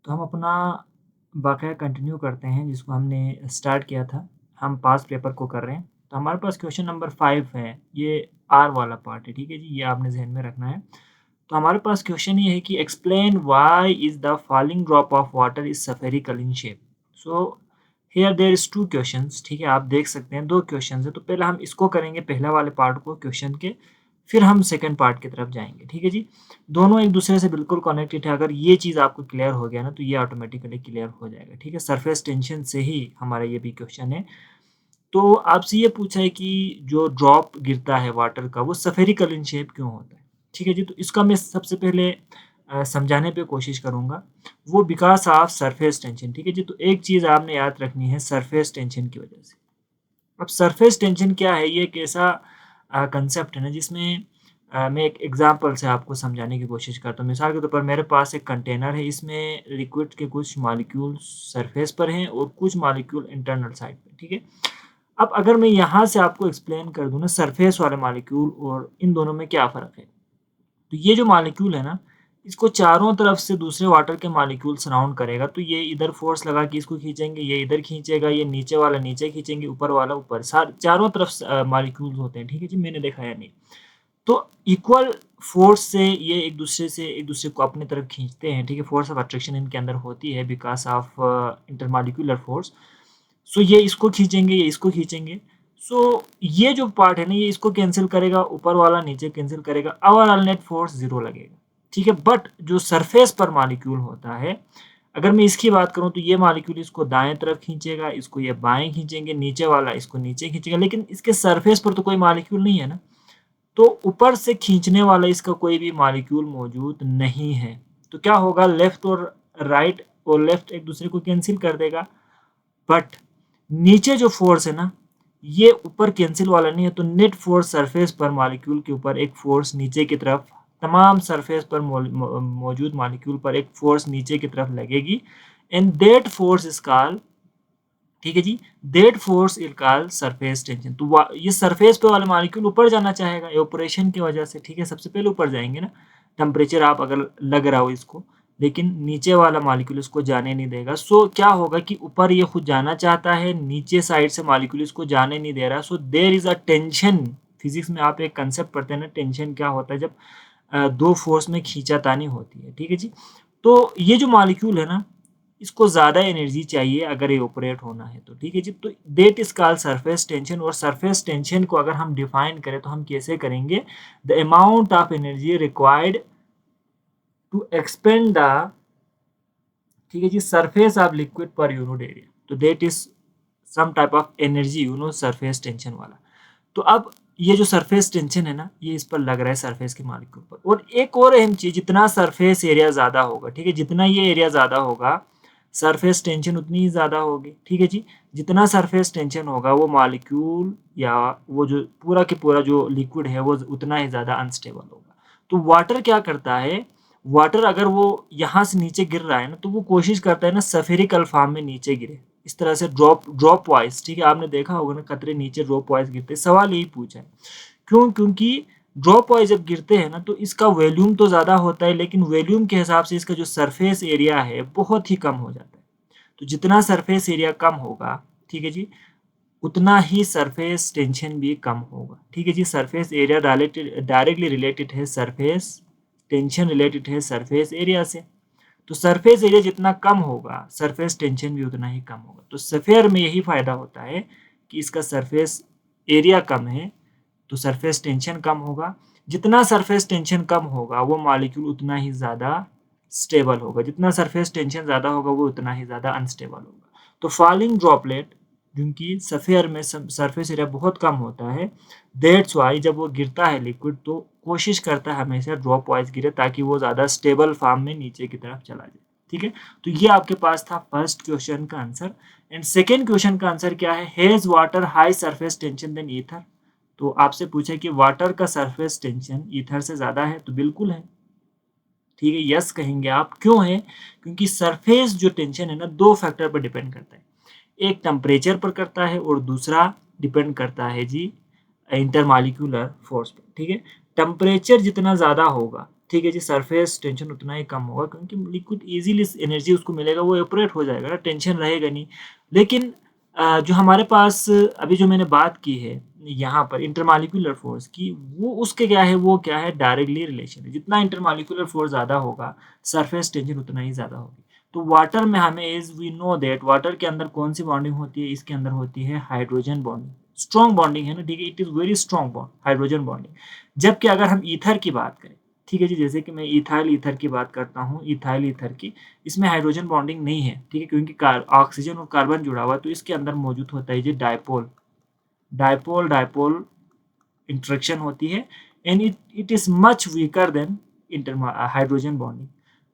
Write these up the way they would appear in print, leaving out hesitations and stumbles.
तो हम अपना बाकाया कंटिन्यू करते हैं जिसको हमने स्टार्ट किया था। हम पास्ट पेपर को कर रहे हैं। तो हमारे पास क्वेश्चन नंबर 5 है, ये आर वाला पार्ट है, ठीक है जी? ये आपने ज़हन में रखना है। तो हमारे पास क्वेश्चन ये है कि explain why is the falling drop of water is spherical in shape. So here there is 2 questions, ठीक है? आप देख सकते हैं 2 क्वेश्चन्स हैं। तो पहले हम इसको करेंगे पहले वाले पार्ट को क्वेश्चन के, फिर हम सेकंड पार्ट की तरफ जाएँगे, ठीक है जी? दोनों एक दूसरे से बिल्कुल कनेक्टेड है। अगर ये चीज़ आपको क्लियर हो गया ना तो ये ऑटोमेटिकली क्लियर हो जाएगा, ठीक है? सरफेस टेंशन से ही हमारा ये भी क्वेश्चन है। तो आपसे ये पूछा है कि जो ड्रॉप गिरता है वाटर का वो स्फेरिकल इन शेप क्यों होता है? ठीक है जी, तो इसका मैं सबसे पहले समझाने पे कोशिश करूँगा। वो बिकॉज़ ऑफ सरफेस टेंशन, ठीक है जी? तो एक चीज़ आपने याद रखनी है सरफेस टेंशन की वजह से। अब सरफेस टेंशन क्या है? ये एक ऐसा कांसेप्ट है ना जिसमें मैं एक एग्ज़ाम्पल से आपको समझाने की कोशिश करता हूँ। मिसाल के तौर पर मेरे पास एक कंटेनर है, इसमें लिक्विड के कुछ मॉलिक्यूल सरफेस पर हैं और कुछ मॉलिक्यूल इंटरनल साइड पे, ठीक है? अब अगर मैं यहाँ से आपको एक्सप्लेन कर दूँ ना सरफेस वाले मॉलिक्यूल और इन दोनों में क्या फ़र्क है? तो ये जो मॉलिक्यूल है ना, इसको चारों तरफ से दूसरे वाटर के मॉलिक्यूल सराउंड करेगा, तो ये इधर फ़ोर्स लगा के इसको खींचेंगे, ये इधर खींचेगा, ये नीचे वाला नीचे खींचेंगे, ऊपर वाला ऊपर। चारों तरफ मॉलिक्यूल्स होते हैं, ठीक है जी? मैंने देखा है नहीं। तो इक्वल फ़ोर्स से ये एक दूसरे को अपनी तरफ खींचते हैं, ठीक है? फ़ोर्स ऑफ अट्रैक्शन इनके अंदर होती है बिकॉज़ ऑफ इंटरमॉलिक्यूलर फ़ोर्स। सो ये इसको खींचेंगे, ये इसको खींचेंगे। सो ये जो पार्ट है ना, ये इसको कैंसल करेगा, ऊपर वाला नीचे कैंसल करेगा, ओवरऑल नेट फ़ोर्स 0 लगेगा, ठीक है? बट जो सरफेस पर मॉलिक्यूल होता है, अगर मैं इसकी बात करूँ तो ये मॉलिक्यूल इसको दाएँ तरफ खींचेगा, इसको ये बाएँ खींचेंगे, नीचे वाला इसको नीचे खींचेगा, लेकिन इसके सरफेस पर तो कोई मॉलिक्यूल नहीं है ना। तो ऊपर से खींचने वाला इसका कोई भी मॉलिक्यूल मौजूद नहीं है। तो क्या होगा, लेफ्ट और राइट और लेफ्ट एक दूसरे को कैंसिल कर देगा। बट नीचे जो फोर्स है ना, ये ऊपर कैंसिल वाला नहीं है, तो नेट फोर्स सरफेस पर मॉलिक्यूल के ऊपर एक फोर्स नीचे की तरफ, तमाम सरफेस पर मौजूद मॉलिक्यूल पर एक फोर्स नीचे की तरफ लगेगी and that force is called, ठीक है जी, that force is called surface tension. तो ये सरफेस पे वाला मॉलिक्यूल ऊपर जाना चाहेगा एवापोरेशन की वजह से, ठीक है? सबसे पहले ऊपर जाएंगे ना, टेम्परेचर आप अगर लग रहा हो इसको, लेकिन नीचे वाला मॉलिक्यूल इसको जाने नहीं देगा। सो क्या होगा कि ऊपर ये खुद जाना चाहता है, नीचे साइड से मॉलिक्यूल इसको जाने नहीं दे रहा। So there is a tension. Physics में आप एक कंसेप्ट पढ़ते हैं ना, टेंशन क्या होता है? जब दो फोर्स में खींचातानी होती है, ठीक है जी? तो ये जो मॉलिक्यूल है ना, इसको ज़्यादा एनर्जी चाहिए अगर ये ऑपरेट होना है तो, ठीक है जी? तो that is called surface tension. और सरफेस टेंशन को अगर हम डिफाइन करें तो हम कैसे करेंगे? The amount of energy required to expand the, ठीक है जी, surface of liquid per unit area. तो that is some type of energy, surface tension वाला। तो अब ये जो सरफेस टेंशन है ना, ये इस पर लग रहा है सरफेस के मॉलिक्यूल पर। और एक और अहम चीज, जितना सरफेस एरिया ज्यादा होगा, ठीक है, जितना ये एरिया ज्यादा होगा सरफेस टेंशन उतनी ही ज्यादा होगी, ठीक है जी? जितना सरफेस टेंशन होगा वो मॉलिक्यूल या वो जो पूरा के पूरा जो लिक्विड है वो उतना ही ज्यादा अनस्टेबल होगा। तो वाटर क्या करता है? वाटर अगर वो यहाँ से नीचे गिर रहा है ना, तो वो कोशिश करता है ना सफेरिकल फॉर्म में नीचे गिरे, इस तरह से ड्रॉप ड्रॉप वाइज, ठीक है? आपने देखा होगा ना कतरे नीचे ड्रॉप वाइज गिरते। सवाल यही पूछा है क्यों? क्योंकि ड्रॉप वाइज जब गिरते हैं ना तो इसका वॉल्यूम तो ज़्यादा होता है, लेकिन वॉल्यूम के हिसाब से इसका जो सरफेस एरिया है बहुत ही कम हो जाता है। तो जितना सरफेस एरिया कम होगा, ठीक है जी, उतना ही सरफेस टेंशन भी कम होगा, ठीक है जी? सरफेस एरिया डायरेक्टली रिलेटेड है सरफेस टेंशन रिलेटेड है सरफेस एरिया से। तो सरफेस एरिया जितना कम होगा सरफेस टेंशन भी उतना ही कम होगा। तो स्फीयर में यही फायदा होता है कि इसका सरफेस एरिया कम है तो सरफेस टेंशन कम होगा। जितना सरफेस टेंशन कम होगा वो मॉलिक्यूल उतना ही ज़्यादा स्टेबल होगा, जितना सरफेस टेंशन ज़्यादा होगा वो उतना ही ज़्यादा अनस्टेबल होगा। तो फॉलिंग ड्रॉपलेट, क्योंकि स्फीयर में सरफेस एरिया बहुत कम होता है, दैट्स वाई जब वो गिरता है लिक्विड तो कोशिश करता है हमेशा ड्रॉप वाइज गिरे ताकि वो ज़्यादा स्टेबल फॉर्म में नीचे की तरफ चला जाए, ठीक है? तो ये आपके पास था फर्स्ट क्वेश्चन का आंसर। एंड सेकेंड क्वेश्चन का आंसर क्या है? Has water high surface tension then ether. तो आपसे पूछे कि वाटर का सरफेस टेंशन ईथर से ज़्यादा है, तो बिल्कुल है, ठीक है, यस कहेंगे आप। क्यों है? क्योंकि सरफेस जो टेंशन है ना, दो फैक्टर पर डिपेंड करता है। एक टेम्परेचर पर करता है और दूसरा डिपेंड करता है जी इंटरमॉलिक्यूलर फोर्स पर, ठीक है? टेम्परेचर जितना ज़्यादा होगा ठीक है जी, सरफेस टेंशन उतना ही कम होगा क्योंकि लिक्विड ईज़िली एनर्जी उसको मिलेगा, वो इवेपोरेट हो जाएगा ना, टेंशन रहेगा नहीं। लेकिन जो हमारे पास अभी जो मैंने बात की है यहाँ पर इंटरमॉलिक्यूलर फ़ोर्स की, वो उसके क्या है, वो क्या है, डायरेक्टली रिलेशन है। जितना इंटरमॉलिक्यूलर फ़ोर्स ज़्यादा होगा, सरफेस टेंशन उतना ही ज़्यादा होगी। तो वाटर में हमें as we know that water के अंदर कौन-सी बॉन्डिंग होती है, इसके अंदर होती है हाइड्रोजन बॉन्डिंग। स्ट्रॉन्ग बॉन्डिंग है ना, ठीक है, it is very strong bond, hydrogen bonding. जबकि अगर हम ईथर की बात करें, ठीक है जी, जैसे कि मैं इथाइल ईथर की बात करता हूँ, इथाइल ईथर की, इसमें हाइड्रोजन बॉन्डिंग नहीं है, ठीक है, क्योंकि ऑक्सीजन और कार्बन जुड़ा हुआ है, तो इसके अंदर मौजूद होता है जी डायपोल, डायपोल डायपोल इंटरेक्शन होती है, and it is much weaker then inter hydrogen bonding.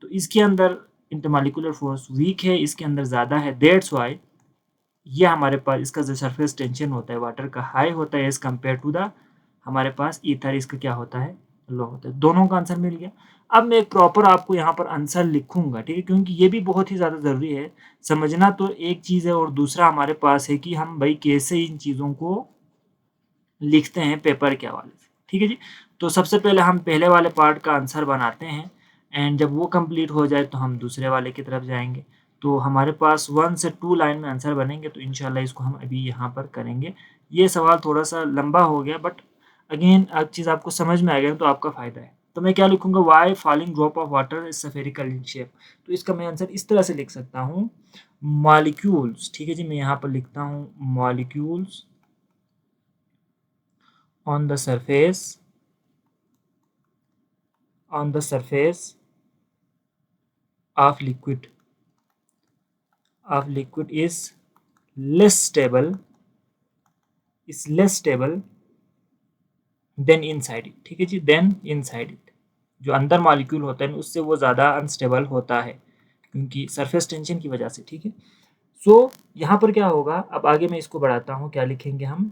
तो इसके अंदर इंटरमॉलिक्यूलर फोर्स वीक है, इसके अंदर ज़्यादा है, दैट्स वाई ये हमारे पास इसका जो सरफेस टेंशन होता है वाटर का हाई होता है एज कम्पेयर टू द हमारे पास ईथर, इसका क्या होता है, लो होता है। दोनों का आंसर मिल गया। अब मैं एक प्रॉपर आपको यहाँ पर आंसर लिखूंगा, ठीक है, क्योंकि ये भी बहुत ही ज़्यादा ज़रूरी है समझना। तो एक चीज़ है और दूसरा हमारे पास है कि हम भाई कैसे इन चीज़ों को लिखते हैं पेपर के हवाले से, ठीक है जी। तो सबसे पहले हम पहले वाले पार्ट का आंसर बनाते हैं, एंड जब वो कंप्लीट हो जाए तो हम दूसरे वाले की तरफ जाएंगे। तो हमारे पास 1 से 2 लाइन में आंसर बनेंगे, तो इंशाल्लाह इसको हम अभी यहाँ पर करेंगे। ये सवाल थोड़ा सा लंबा हो गया, बट अगेन एक चीज़ आपको समझ में आ गया तो आपका फ़ायदा है। तो मैं क्या लिखूंगा, why falling drop of water is spherical in shape. तो इसका मैं आंसर इस तरह से लिख सकता हूँ, मॉलिक्यूल्स, ठीक है जी, मैं यहाँ पर लिखता हूँ molecules on the surface on the surface of liquid less stable is less stable then inside it, ठीक है जी, देन इनसाइड इट। जो अंदर मॉलिक्यूल होता है उससे वो ज़्यादा अनस्टेबल होता है क्योंकि सरफेस टेंशन की वजह से, ठीक है। सो यहाँ पर क्या होगा, अब आगे मैं इसको बढ़ाता हूँ, क्या लिखेंगे हम,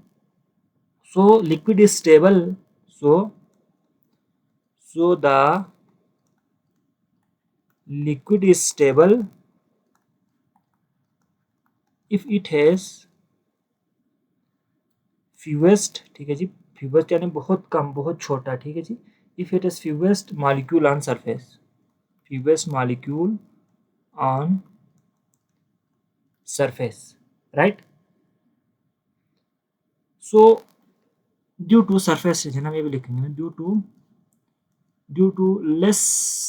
so liquid is stable, so so the liquid is stable if it has fewest, ठीक है जी, फ्यूएस्ट यानी बहुत कम, बहुत छोटा, ठीक है जी, if it is fewest molecule on surface, fewest molecule on surface, right. So due to surface tension, हम ये भी लिखेंगे ना, due to less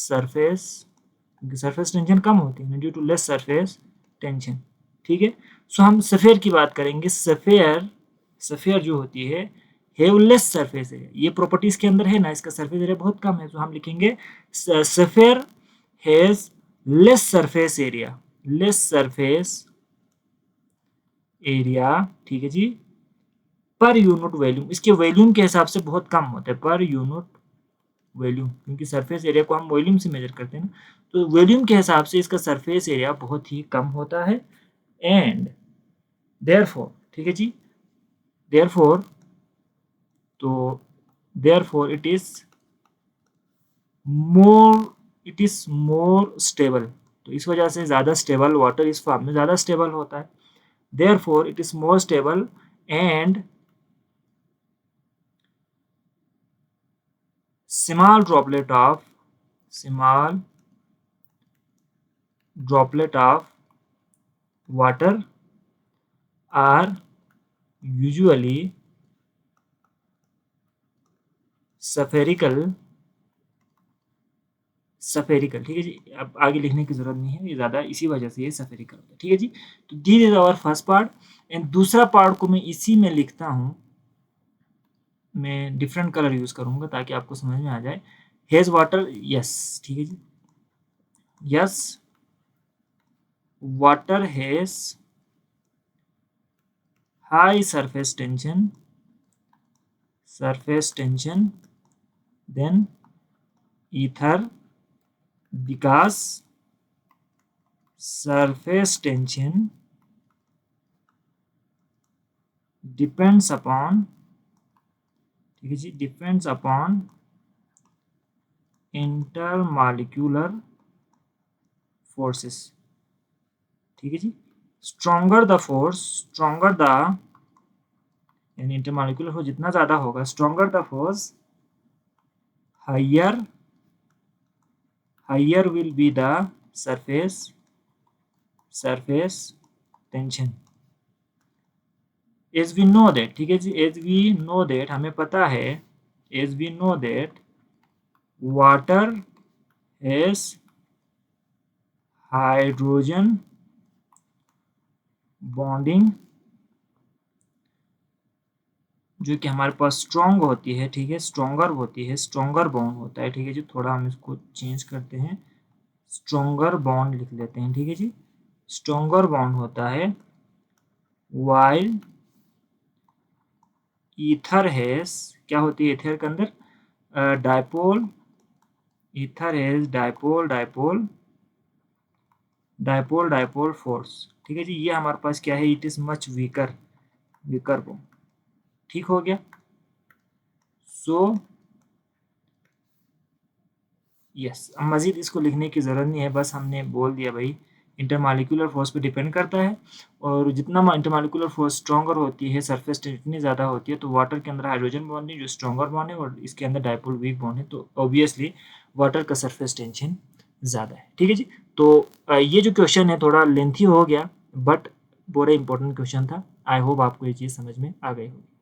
surface, surface tension कम होती है ना, due to less surface tension, ठीक है। सो हम सफ़ेयर की बात करेंगे, सफ़ेयर, सफ़ेयर जो होती है लेस सरफेस एरिया, ये प्रॉपर्टीज के अंदर है ना, इसका सरफेस एरिया बहुत कम है, तो हम लिखेंगे sphere has less surface area, less surface area, ठीक है जी, पर यूनिट वॉल्यूम, इसके वॉल्यूम के हिसाब से बहुत कम होता है, पर यूनिट वॉल्यूम, क्योंकि सरफेस एरिया को हम वॉल्यूम से मेजर करते हैं ना, तो वॉल्यूम के हिसाब से इसका सरफेस एरिया बहुत ही कम होता है। एंड देयरफॉर, ठीक है जी, देयरफॉर, तो therefore more it is more stable, तो इस वजह से ज़्यादा स्टेबल, वाटर इस फॉर्म में ज़्यादा स्टेबल होता है, therefore it is more stable and small droplet of small droplet of water are usually spherical, spherical, ठीक है जी, अब आगे लिखने की जरूरत नहीं है, ये ज़्यादा इसी वजह से ये सफेरिकल होता है, ठीक है जी। तो this is our first part, and दूसरा पार्ट को मैं इसी में लिखता हूँ, मैं डिफरेंट कलर यूज़ करूँगा ताकि आपको समझ में आ जाए। हेज वाटर, यस, ठीक है जी, yes water has high surface tension then ether, because surface tension depends upon, ठीक है जी, डिपेंड्स अपॉन इंटरमॉलिक्यूलर फोर्सेस, ठीक है जी, stronger the force, stronger the, यानी इंटरमॉलिक्यूलर फोर्स जितना ज़्यादा होगा, stronger the force, higher higher will be the surface tension. As we know that, ठीक है जी, एज वी नो दैट, हमें पता है, as we know that water has hydrogen bonding, जो कि हमारे पास स्ट्रॉन्ग होती है, ठीक है, स्ट्रॉन्गर होती है, स्ट्रॉन्गर बॉन्ड होता है, ठीक है जी। थोड़ा हम इसको चेंज करते हैं, स्ट्रॉन्गर बॉन्ड लिख लेते हैं, ठीक है जी। स्ट्रॉन्गर बॉन्ड होता है वाइल ईथर हैज, क्या होती है ईथर के अंदर, dipole, ether has dipole dipole dipole dipole force, ठीक है जी। ये हमारे पास क्या है, it is much weaker, weaker bond, ठीक हो गया। सो यस, अब मज़ीद इसको लिखने की ज़रूरत नहीं है, बस हमने बोल दिया भाई इंटरमालिकुलर फोर्स पे डिपेंड करता है, और जितना इंटरमालिकुलर फोर्स स्ट्रॉन्गर होती है, सरफेस टेंशन इतनी ज़्यादा होती है, तो वाटर के अंदर हाइड्रोजन बॉन्ड है जो स्ट्रॉन्गर बॉन्ड है, और इसके अंदर डाइपोल वीक बॉन्ड है, तो ऑब्वियसली वाटर का सरफेस टेंशन ज़्यादा है, ठीक है जी। तो ये जो क्वेश्चन है थोड़ा लेंथी हो गया, बट बड़ा इंपॉर्टेंट क्वेश्चन था। आई होप आपको ये चीज़ समझ में आ गई होगी।